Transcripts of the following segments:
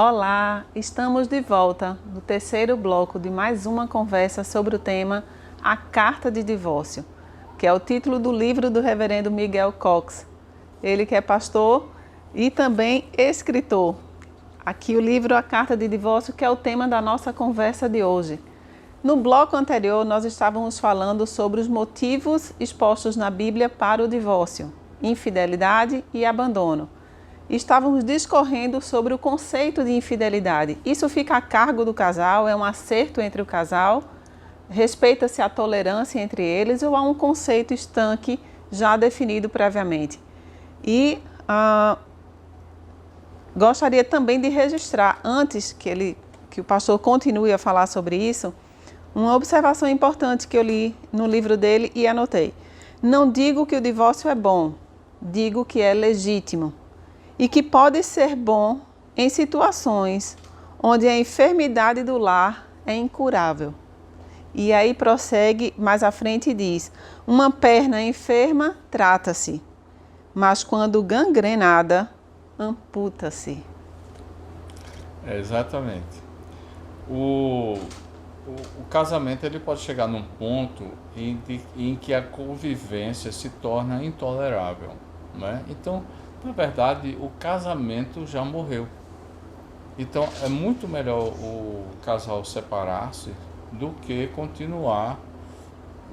Olá, estamos de volta no terceiro bloco de mais uma conversa sobre o tema A Carta de Divórcio, que é o título do livro do reverendo Miguel Cox. Ele que é pastor e também escritor. Aqui o livro A Carta de Divórcio, que é o tema da nossa conversa de hoje. No bloco anterior, nós estávamos falando sobre os motivos expostos na Bíblia para o divórcio, infidelidade e abandono. Estávamos discorrendo sobre o conceito de infidelidade. Isso fica a cargo do casal, é um acerto entre o casal, respeita-se a tolerância entre eles ou há um conceito estanque já definido previamente. E gostaria também de registrar, antes que o pastor continue a falar sobre isso, uma observação importante que eu li no livro dele e anotei. Não digo que o divórcio é bom, digo que é legítimo. E que pode ser bom em situações onde a enfermidade do lar é incurável. E aí prossegue mais à frente e diz: uma perna enferma trata-se, mas quando gangrenada, amputa-se. Exatamente. O casamento ele pode chegar num ponto em que a convivência se torna intolerável, né? Então, na verdade, o casamento já morreu. Então, é muito melhor o casal separar-se do que continuar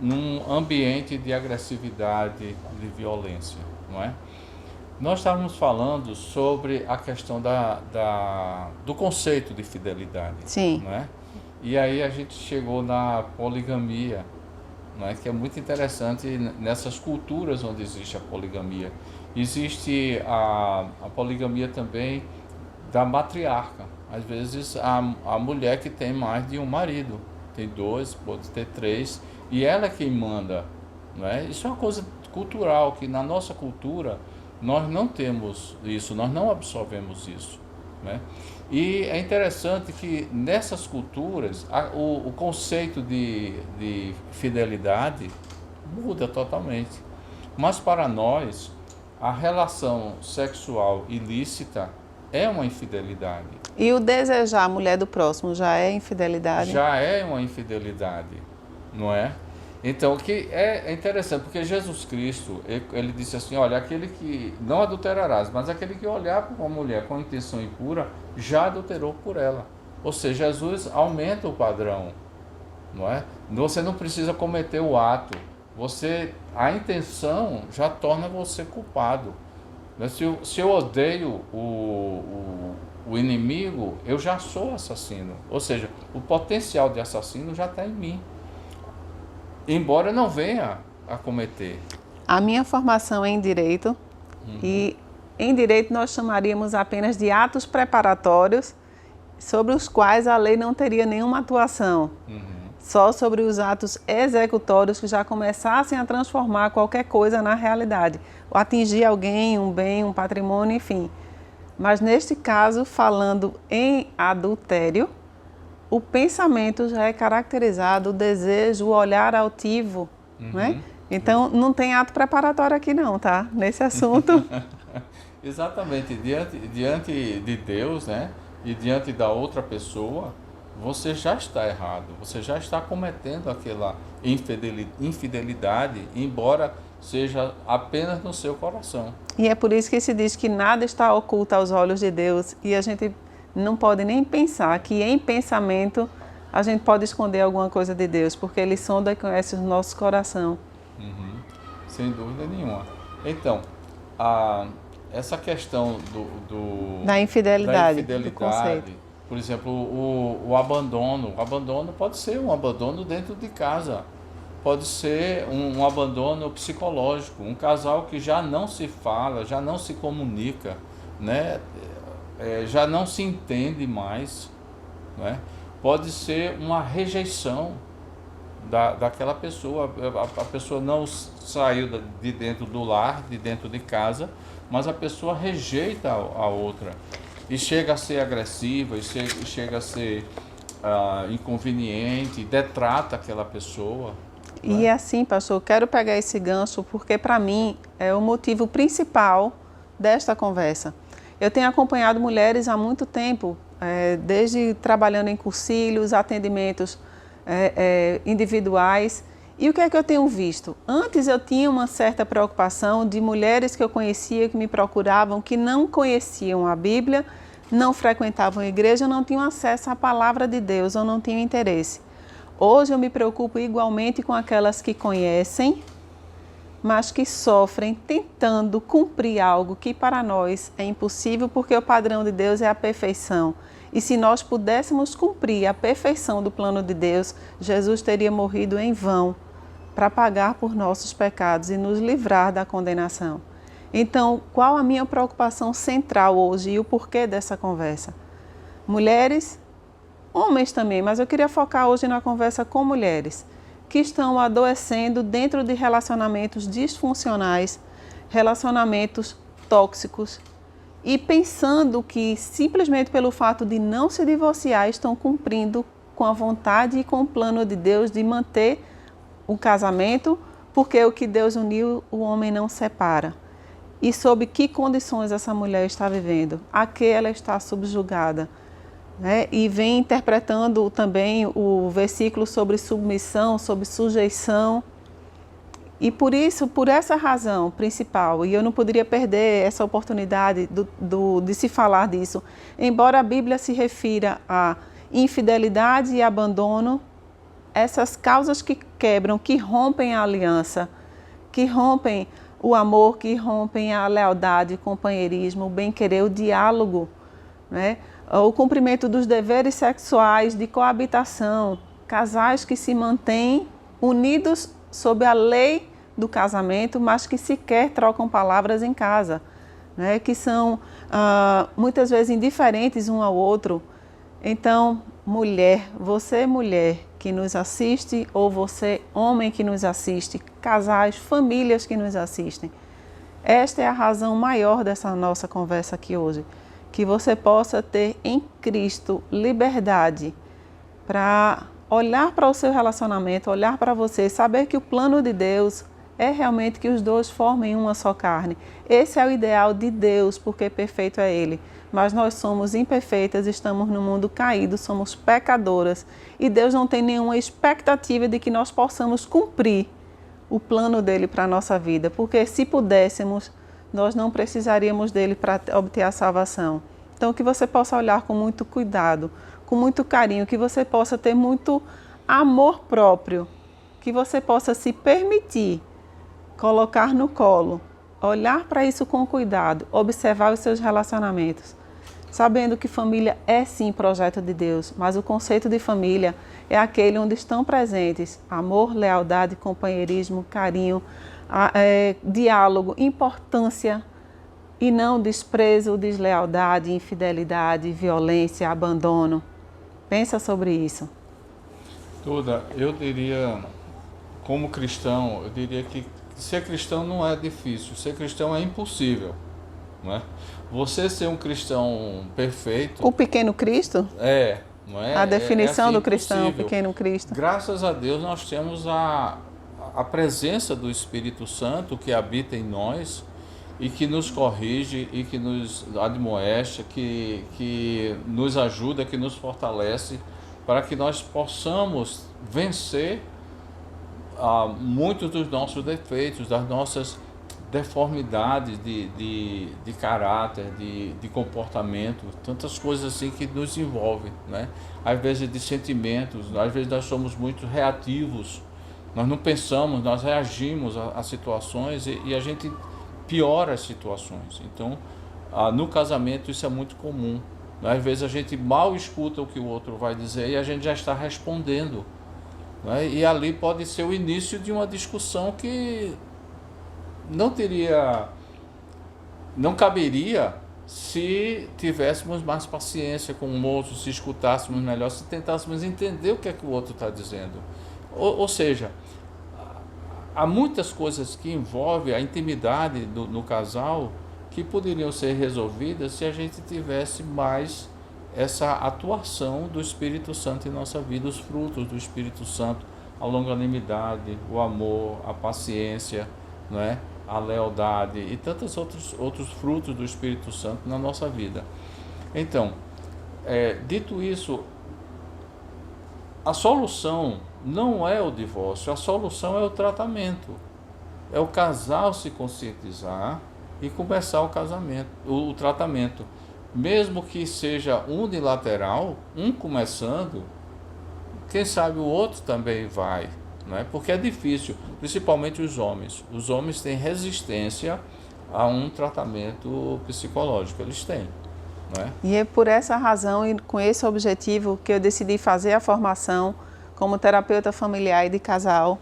num ambiente de agressividade, de violência, não é? Nós estávamos falando sobre a questão do conceito de fidelidade. Sim. Não é? E aí a gente chegou na poligamia, não é? Que é muito interessante nessas culturas onde existe a poligamia. Existe a poligamia também da matriarca. Às vezes a mulher que tem mais de um marido, tem dois, pode ter três, e ela é quem manda. Não é? Isso é uma coisa cultural, que na nossa cultura nós não temos isso, nós não absorvemos isso. Né? E é interessante que nessas culturas o conceito de fidelidade muda totalmente. Mas para nós, a relação sexual ilícita é uma infidelidade. E o desejar a mulher do próximo já é infidelidade? Já é uma infidelidade, não é? Então, o que é interessante, porque Jesus Cristo, ele disse assim, olha, aquele que não adulterarás, mas aquele que olhar para uma mulher com intenção impura, já adulterou por ela. Ou seja, Jesus aumenta o padrão, não é? Você não precisa cometer o ato, a intenção já torna você culpado. Se eu odeio o inimigo, eu já sou assassino. Ou seja, o potencial de assassino já está em mim, embora não venha a cometer. A minha formação é em direito, e em direito nós chamaríamos apenas de atos preparatórios sobre os quais a lei não teria nenhuma atuação. Só sobre os atos executórios que já começassem a transformar qualquer coisa na realidade, ou atingir alguém, um bem, um patrimônio, enfim. Mas neste caso, falando em adultério, o pensamento já é caracterizado, o desejo, o olhar altivo, né? Então não tem ato preparatório aqui não, tá? Nesse assunto. Exatamente, diante de Deus, né? E diante da outra pessoa, você já está errado, você já está cometendo aquela infidelidade, embora seja apenas no seu coração. E é por isso que se diz que nada está oculto aos olhos de Deus, e a gente não pode nem pensar que em pensamento a gente pode esconder alguma coisa de Deus, porque Ele sonda e conhece o nosso coração. Sem dúvida nenhuma. Então, essa questão da infidelidade, do conceito. Por exemplo, o abandono pode ser um abandono dentro de casa, pode ser um abandono psicológico, um casal que já não se fala, já não se comunica, né? Já não se entende mais, né? Pode ser uma rejeição daquela pessoa, a pessoa não saiu de dentro do lar, de dentro de casa, mas a pessoa rejeita a outra e chega a ser agressiva, e chega a ser inconveniente, detrata aquela pessoa. E assim, pastor, eu quero pegar esse gancho porque para mim é o motivo principal desta conversa. Eu tenho acompanhado mulheres há muito tempo desde trabalhando em cursilhos, atendimentos individuais. E o que é que eu tenho visto? Antes eu tinha uma certa preocupação de mulheres que eu conhecia, que me procuravam, que não conheciam a Bíblia, não frequentavam a igreja, não tinham acesso à palavra de Deus ou não tinham interesse. Hoje eu me preocupo igualmente com aquelas que conhecem, mas que sofrem tentando cumprir algo que para nós é impossível, porque o padrão de Deus é a perfeição. E se nós pudéssemos cumprir a perfeição do plano de Deus, Jesus teria morrido em vão para pagar por nossos pecados e nos livrar da condenação. Então, qual a minha preocupação central hoje e o porquê dessa conversa? Mulheres, homens também, mas eu queria focar hoje na conversa com mulheres que estão adoecendo dentro de relacionamentos disfuncionais, relacionamentos tóxicos, e pensando que simplesmente pelo fato de não se divorciar estão cumprindo com a vontade e com o plano de Deus de manter o casamento, porque o que Deus uniu, o homem não separa. E sob que condições essa mulher está vivendo, a que ela está subjugada. E vem interpretando também o versículo sobre submissão, sobre sujeição. E por isso, por essa razão principal, e eu não poderia perder essa oportunidade de se falar disso, embora a Bíblia se refira a infidelidade e abandono, essas causas que quebram, que rompem a aliança, que rompem o amor, que rompem a lealdade, o companheirismo, o bem-querer, o diálogo, o cumprimento dos deveres sexuais de coabitação, casais que se mantêm unidos sob a lei do casamento, mas que sequer trocam palavras em casa, que são muitas vezes indiferentes um ao outro. Então, mulher que nos assiste, ou você, homem que nos assiste, casais, famílias que nos assistem. Esta é a razão maior dessa nossa conversa aqui hoje. Que você possa ter em Cristo liberdade para olhar para o seu relacionamento, olhar para você, saber que o plano de Deus é realmente que os dois formem uma só carne. Esse é o ideal de Deus, porque perfeito é Ele. Mas nós somos imperfeitas, estamos no mundo caído, somos pecadoras. E Deus não tem nenhuma expectativa de que nós possamos cumprir o plano dEle para a nossa vida. Porque se pudéssemos, nós não precisaríamos dEle para obter a salvação. Então que você possa olhar com muito cuidado, com muito carinho, que você possa ter muito amor próprio, que você possa se permitir colocar no colo, olhar para isso com cuidado, observar os seus relacionamentos, sabendo que família é sim projeto de Deus, mas o conceito de família é aquele onde estão presentes amor, lealdade, companheirismo, carinho, diálogo, importância e não desprezo, deslealdade, infidelidade, violência, abandono. Pensa sobre isso. Duda, eu diria, como cristão, eu diria que ser cristão não é difícil, ser cristão é impossível, não é? Você ser um cristão perfeito... O pequeno Cristo? Não é? A definição assim, do cristão, impossível. Pequeno Cristo. Graças a Deus nós temos a presença do Espírito Santo que habita em nós e que nos corrige e que nos admoesta, que nos ajuda, que nos fortalece para que nós possamos vencer muitos dos nossos defeitos, das nossas deformidades de caráter, de comportamento, tantas coisas assim que nos envolvem, né? Às vezes de sentimentos, às vezes nós somos muito reativos, nós não pensamos, nós reagimos a situações e a gente piora as situações. Então, no casamento isso é muito comum. Às vezes a gente mal escuta o que o outro vai dizer e a gente já está respondendo. E ali pode ser o início de uma discussão que não caberia se tivéssemos mais paciência com o outro, se escutássemos melhor, se tentássemos entender o que é que o outro está dizendo. Ou seja, há muitas coisas que envolvem a intimidade no casal que poderiam ser resolvidas se a gente tivesse mais essa atuação do Espírito Santo em nossa vida, os frutos do Espírito Santo, a longanimidade, o amor, a paciência, não é? A lealdade e tantos outros frutos do Espírito Santo na nossa vida. Então, Dito isso, a solução não é o divórcio, a solução é o tratamento. É o casal se conscientizar e começar o tratamento. Mesmo que seja unilateral, um começando, quem sabe o outro também vai, não é? Porque é difícil, principalmente os homens. Os homens têm resistência a um tratamento psicológico, eles têm, não é? E é por essa razão e com esse objetivo que eu decidi fazer a formação como terapeuta familiar e de casal,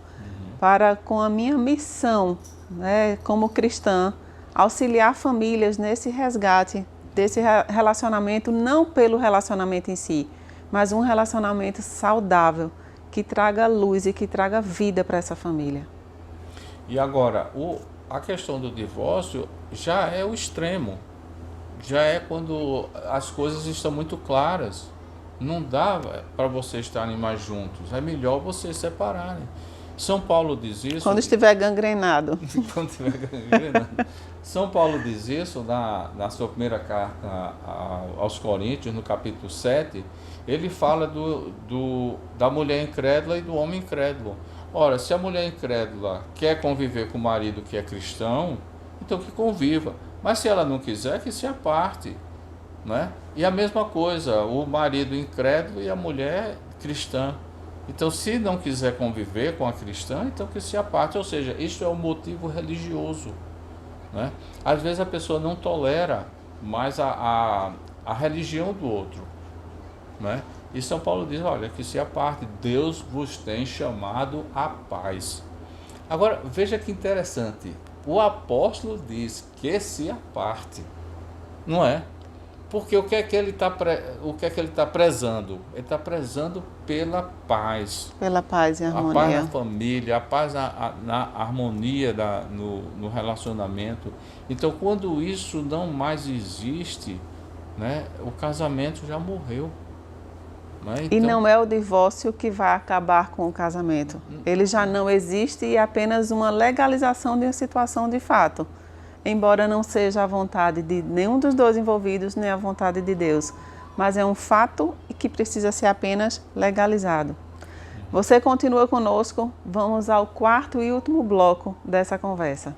para, com a minha missão, né, como cristã, auxiliar famílias nesse resgate desse relacionamento, não pelo relacionamento em si, mas um relacionamento saudável, que traga luz e que traga vida para essa família. E agora, a questão do divórcio já é o extremo, já é quando as coisas estão muito claras. Não dá para vocês estarem mais juntos, é melhor vocês separarem. São Paulo diz isso... Quando estiver gangrenado. Quando estiver gangrenado. São Paulo diz isso na sua primeira carta aos Coríntios, no capítulo 7, ele fala da mulher incrédula e do homem incrédulo. Ora, se a mulher incrédula quer conviver com o marido que é cristão, então que conviva. Mas se ela não quiser, que se aparte, né? E a mesma coisa, o marido incrédulo e a mulher cristã. Então, se não quiser conviver com a cristã, então que se aparte. Ou seja, isso é um motivo religioso, né? Às vezes a pessoa não tolera mais a religião do outro, né? E São Paulo diz, olha, que se aparte, Deus vos tem chamado à paz. Agora, veja que interessante, o apóstolo diz que se aparte, não é? Porque o que é que ele está prezando? Ele está prezando pela paz. Pela paz e harmonia. A paz na família, a paz na harmonia no relacionamento. Então, quando isso não mais existe, né, o casamento já morreu. Né? Então, e não é o divórcio que vai acabar com o casamento. Ele já não existe e é apenas uma legalização de uma situação de fato. Embora não seja a vontade de nenhum dos dois envolvidos, nem a vontade de Deus. Mas é um fato que precisa ser apenas legalizado. Você continua conosco, vamos ao quarto e último bloco dessa conversa.